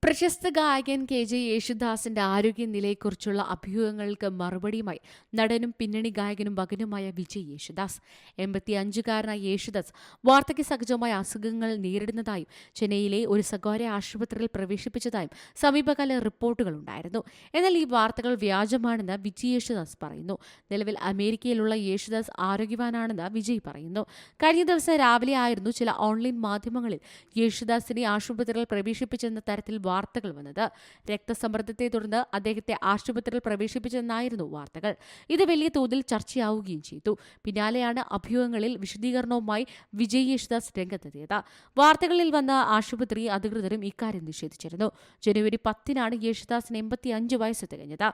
പ്രശസ്ത ഗായകൻ കെ.ജെ. യേശുദാസിന്റെ ആരോഗ്യനിലയെക്കുറിച്ചുള്ള അഭ്യൂഹങ്ങൾക്ക് മറുപടിയുമായി നടനും പിന്നണി ഗായകനും മകനുമായ വിജയ് യേശുദാസ്. 85-കാരനായ യേശുദാസ് വാർദ്ധക്യ സഹജമായ അസുഖങ്ങൾ നേരിടുന്നതായും ചെന്നൈയിലെ ഒരു സ്വകാര്യ ആശുപത്രിയിൽ പ്രവേശിപ്പിച്ചതായും സമീപകാല റിപ്പോർട്ടുകളുണ്ടായിരുന്നു. എന്നാൽ ഈ വാർത്തകൾ വ്യാജമാണെന്ന് വിജയ് യേശുദാസ് പറയുന്നു. നിലവിൽ അമേരിക്കയിലുള്ള യേശുദാസ് ആരോഗ്യവാനാണെന്ന് വിജയ് പറയുന്നു. കഴിഞ്ഞ ദിവസം രാവിലെ ആയിരുന്നു ചില ഓൺലൈൻ മാധ്യമങ്ങളിൽ യേശുദാസിനെ ആശുപത്രിയിൽ പ്രവേശിപ്പിച്ചെന്ന തരത്തിൽ വാർത്തകൾ വന്നത്. രക്തസമ്മർദ്ദത്തെ തുടർന്ന് അദ്ദേഹത്തെ ആശുപത്രിയിൽ പ്രവേശിപ്പിച്ചെന്നായിരുന്നു വാർത്തകൾ. ഇത് വലിയ തോതിൽ ചർച്ചയാവുകയും ചെയ്തു. പിന്നാലെയാണ് അഭ്യൂഹങ്ങളിൽ വിശദീകരണവുമായി വിജയ് യേശുദാസ് രംഗത്തെത്തിയത്. വാർത്തകളിൽ വന്ന ആശുപത്രി അധികൃതരും ഇക്കാര്യം നിഷേധിച്ചിരുന്നു. ജനുവരി 10-നാണ് യേശുദാസിന് 85 വയസ്സ് തികഞ്ഞത്.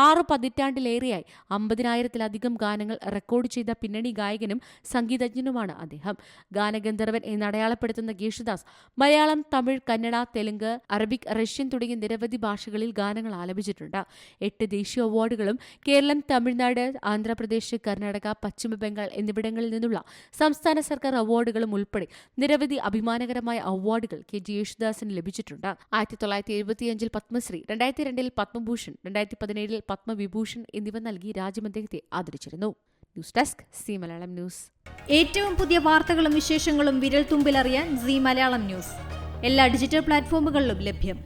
6 പതിറ്റാണ്ടിലേറെയായി 50,000-ലധികം ഗാനങ്ങൾ റെക്കോർഡ് ചെയ്ത പിന്നണി ഗായകനും സംഗീതജ്ഞനുമാണ് അദ്ദേഹം. ഗാനഗന്ധർവൻ എന്നടയാളപ്പെടുത്തുന്ന യേശുദാസ് മലയാളം, തമിഴ്, കന്നഡ, തെലുങ്ക്, അറബിക്, റഷ്യൻ തുടങ്ങിയ നിരവധി ഭാഷകളിൽ ഗാനങ്ങൾ ആലപിച്ചിട്ടുണ്ട്. 8 ദേശീയ അവാർഡുകളും കേരളം, തമിഴ്നാട്, ആന്ധ്രാപ്രദേശ്, കർണാടക, പശ്ചിമ ബംഗാൾ എന്നിവിടങ്ങളിൽ നിന്നുള്ള സംസ്ഥാന സർക്കാർ അവാർഡുകളും ഉൾപ്പെടെ നിരവധി അഭിമാനകരമായ അവാർഡുകൾ കെ.ജെ. യേശുദാസിന് ലഭിച്ചിട്ടുണ്ട്. 1975-ൽ പത്മശ്രീ, 2002-ൽ പത്മഭൂഷൺ, 2017-ൽ പത്മവിഭൂഷൺ എന്നിവ നൽകി രാജ്യം അദ്ദേഹത്തെ ആദരിച്ചിരുന്നു. News desk C Malayalam news. ഏറ്റവും പുതിയ വാർത്തകളും വിശേഷങ്ങളും വിരൽ തുമ്പിലറിയാൻ സി മലയാളം ന്യൂസ് എല്ലാ ഡിജിറ്റൽ പ്ലാറ്റ്ഫോമുകളിലും ലഭ്യം.